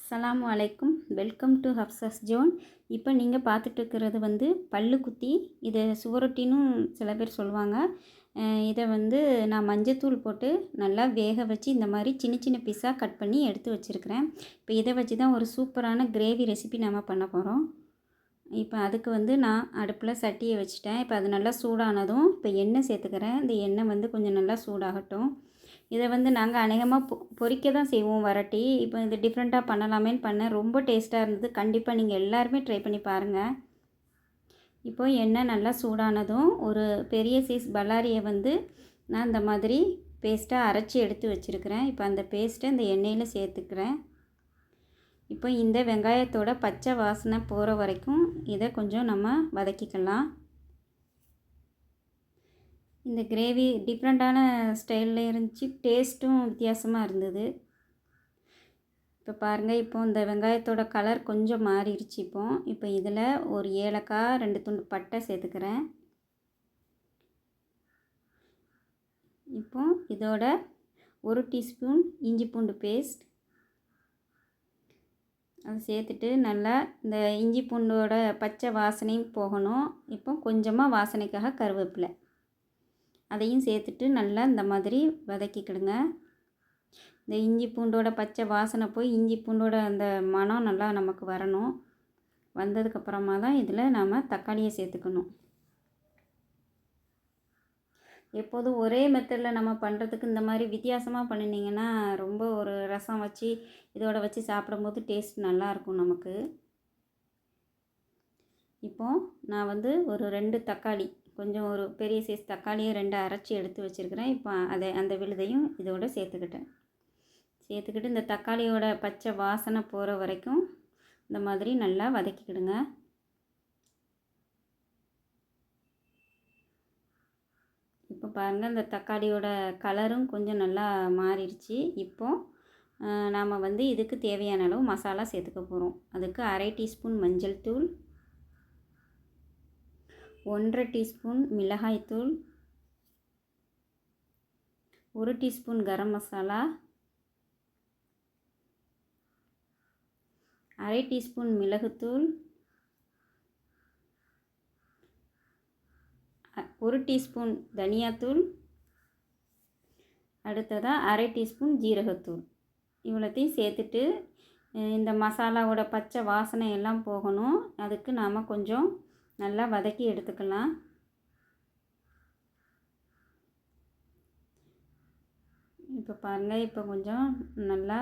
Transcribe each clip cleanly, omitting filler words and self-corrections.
அஸ்ஸலாமு அலைக்கும். Welcome to ஹப்ஸஸ் ஜோன். இப்போ நீங்கள் பார்த்துட்டு இருக்கிறது வந்து பல்லுக்குத்தி. இதை சுவரொட்டினும் சில பேர் சொல்லுவாங்க. இதை வந்து நான் மஞ்சத்தூள் போட்டு நல்லா வேக வச்சு இந்த மாதிரி சின்ன சின்ன பீஸாக கட் பண்ணி எடுத்து வச்சுருக்கிறேன். இப்போ இதை வச்சு தான் ஒரு சூப்பரான கிரேவி ரெசிபி நம்ம பண்ண போகிறோம். இப்போ அதுக்கு வந்து நான் அடுப்பில் சட்டியை வச்சுட்டேன். இப்போ அது நல்லா சூடானதும் இப்போ எண்ணெய் சேர்த்துக்கிறேன். இந்த எண்ணெய் வந்து கொஞ்சம் நல்லா சூடாகட்டும். இதை வந்து நாங்கள் அநேகமாக பொரிக்க தான் செய்வோம் வரட்டி. இப்போ இது டிஃப்ரெண்ட்டாக பண்ணலாமேன்னு பண்ணேன். ரொம்ப டேஸ்ட்டாக இருந்தது. கண்டிப்பாக நீங்கள் எல்லாருமே ட்ரை பண்ணி பாருங்கள். இப்போ எண்ணெய் நல்லா சூடானதும் ஒரு பெரிய சைஸ் பல்லாரியை வந்து நான் இந்த மாதிரி பேஸ்ட்டாக அரைச்சி எடுத்து வச்சுருக்கிறேன். இப்போ அந்த பேஸ்ட்டை இந்த எண்ணெயில் சேர்த்துக்கிறேன். இப்போ இந்த வெங்காயத்தோட பச்சை வாசனை போகிற வரைக்கும் இதை கொஞ்சம் நம்ம வதக்கிக்கலாம். இந்த கிரேவி டிஃப்ரெண்ட்டான ஸ்டைலில் இருந்துச்சு. டேஸ்ட்டும் வித்தியாசமாக இருந்தது. இப்போ பாருங்கள், இப்போ இந்த வெங்காயத்தோட கலர் கொஞ்சம் மாறிடுச்சு. இப்போ இதில் ஒரு ஏலக்காய், 2 துண்டு பட்டை சேர்த்துக்கிறேன். இப்போ இதோட 1 டீஸ்பூன் இஞ்சி பூண்டு பேஸ்ட் அதை சேர்த்துட்டு நல்லா இந்த இஞ்சி பூண்டோட பச்சை வாசனையும் போகணும். இப்போ கொஞ்சமாக வாசனைக்காக கருவேப்பிலை அதையும் சேர்த்துட்டு நல்லா இந்த மாதிரி வதக்கிக்கிடுங்க. இந்த இஞ்சி பூண்டோட பச்சை வாசனை போய் இஞ்சி பூண்டோட அந்த மனம் நல்லா நமக்கு வரணும். வந்ததுக்கப்புறமா தான் இதில் நாம் தக்காளியை சேர்த்துக்கணும். எப்போதும் ஒரே மெத்தடில் நம்ம பண்ணுறதுக்கு இந்த மாதிரி வித்தியாசமாக பண்ணினீங்கன்னா ரொம்ப ஒரு ரசம் வச்சு இதோட வச்சு சாப்பிடும்போது டேஸ்ட் நல்லாயிருக்கும் நமக்கு. இப்போது நான் வந்து ஒரு 2 தக்காளி, கொஞ்சம் ஒரு பெரிய சைஸ் தக்காளியை 2 அரைச்சி எடுத்து வச்சுருக்கிறேன். இப்போ அந்த விழுதையும் இதோடு சேர்த்துக்கிட்டு இந்த தக்காளியோட பச்சை வாசனை போகிற வரைக்கும் இந்த மாதிரி நல்லா வதக்கிக்கிடுங்க. இப்போ பாருங்கள், இந்த தக்காளியோட கலரும் கொஞ்சம் நல்லா மாறிடுச்சு. இப்போது நாம் வந்து இதுக்கு தேவையான அளவு மசாலா சேர்த்துக்க போகிறோம். அதுக்கு 1/2 டீஸ்பூன் மஞ்சள் தூள், 1/2 டீஸ்பூன் மிளகாய்த்தூள், 1 டீஸ்பூன் கரம் மசாலா, 1/2 டீஸ்பூன் மிளகுத்தூள், 1 டீஸ்பூன் தனியாத்தூள், அடுத்ததாக 1/2 டீஸ்பூன் ஜீரகத்தூள். இவ்வளோத்தையும் சேர்த்துட்டு இந்த மசாலாவோட பச்சை வாசனை எல்லாம் போகணும். அதுக்கு நாம் கொஞ்சம் நல்லா வதக்கி எடுத்துக்கலாம். இப்போ பாருங்கள், இப்போ கொஞ்சம் நல்லா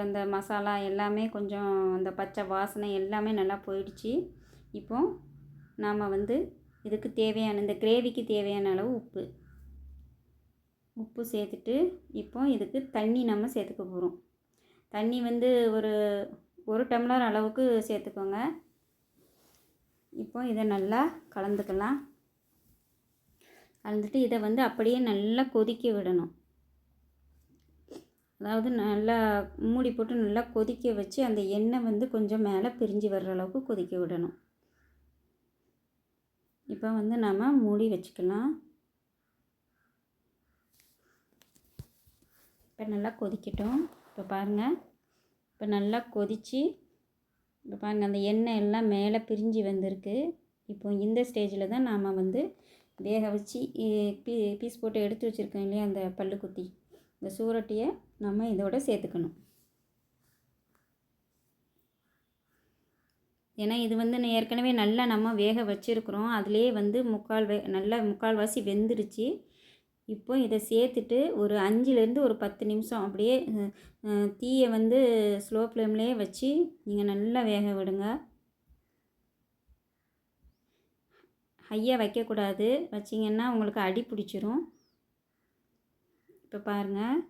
அந்த மசாலா எல்லாமே கொஞ்சம் அந்த பச்சை வாசனை எல்லாமே நல்லா போயிடுச்சு. இப்போது நாம் வந்து இதுக்கு தேவையான இந்த கிரேவிக்கு தேவையான அளவு உப்பு சேர்த்துட்டு இப்போ இதுக்கு தண்ணி நம்ம சேர்த்துக்க போகிறோம். தண்ணி வந்து ஒரு டம்ளர் அளவுக்கு சேர்த்துக்கோங்க. இப்போ இதை நல்லா கலந்துக்கலாம். கலந்துட்டு இதை வந்து அப்படியே நல்லா கொதிக்க விடணும். அதாவது நல்லா மூடி போட்டு நல்லா கொதிக்க வச்சு அந்த எண்ணெய் வந்து கொஞ்சம் மேலே பிரிஞ்சு வர்ற அளவுக்கு கொதிக்க விடணும். இப்போ வந்து நம்ம மூடி வச்சுக்கலாம். இப்போ நல்லா கொதிக்கட்டும். இப்போ பாருங்கள், இப்போ நல்லா கொதித்து இப்போ பாருங்கள் அந்த எண்ணெய் எல்லாம் மேலே பிரிஞ்சு வந்திருக்கு. இப்போ இந்த ஸ்டேஜில் தான் நாம் வந்து வேக வச்சு பீஸ் போட்டு எடுத்து வச்சுருக்கோம் இல்லையா, அந்த பல்லுக்குத்தி, இந்த சூரட்டியை நம்ம இதோட சேர்த்துக்கணும். ஏன்னா இது வந்து ஏற்கனவே நல்லா நம்ம வேக வச்சுருக்குறோம். அதிலே வந்து நல்லா முக்கால்வாசி வெந்துருச்சு. இப்போ இதை சேர்த்துட்டு ஒரு 5லேருந்து ஒரு 10 நிமிஷம் அப்படியே தீயை வந்து ஸ்லோ ஃப்ளேம்லேயே வச்சு நீங்கள் நல்லா வேக விடுங்க. ஹையாக வைக்கக்கூடாது. வச்சிங்கன்னா உங்களுக்கு அடி பிடிச்சிரும். இப்போ பாருங்கள்,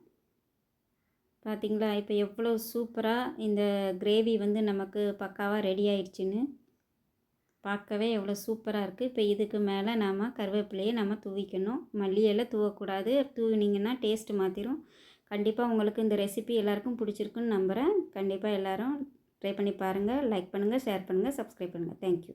பார்த்தீங்களா, இப்போ எவ்வளோ சூப்பராக இந்த கிரேவி வந்து நமக்கு பக்காவாக ரெடி ஆயிடுச்சுன்னு. பார்க்கவே எவ்வளோ சூப்பராக இருக்குது. இப்போ இதுக்கு மேலே நாம் கருவேப்பிலையை நம்ம தூவிக்கணும். மல்லி இலை தூவக்கூடாது. தூவினீங்கன்னா டேஸ்ட்டு மாற்றிடும். கண்டிப்பாக உங்களுக்கு இந்த ரெசிபி எல்லாருக்கும் பிடிச்சிருக்குன்னு நம்புகிறேன். கண்டிப்பாக எல்லோரும் ட்ரை பண்ணி பாருங்கள். லைக் பண்ணுங்கள், ஷேர் பண்ணுங்கள், சப்ஸ்கிரைப் பண்ணுங்கள். தேங்க்யூ.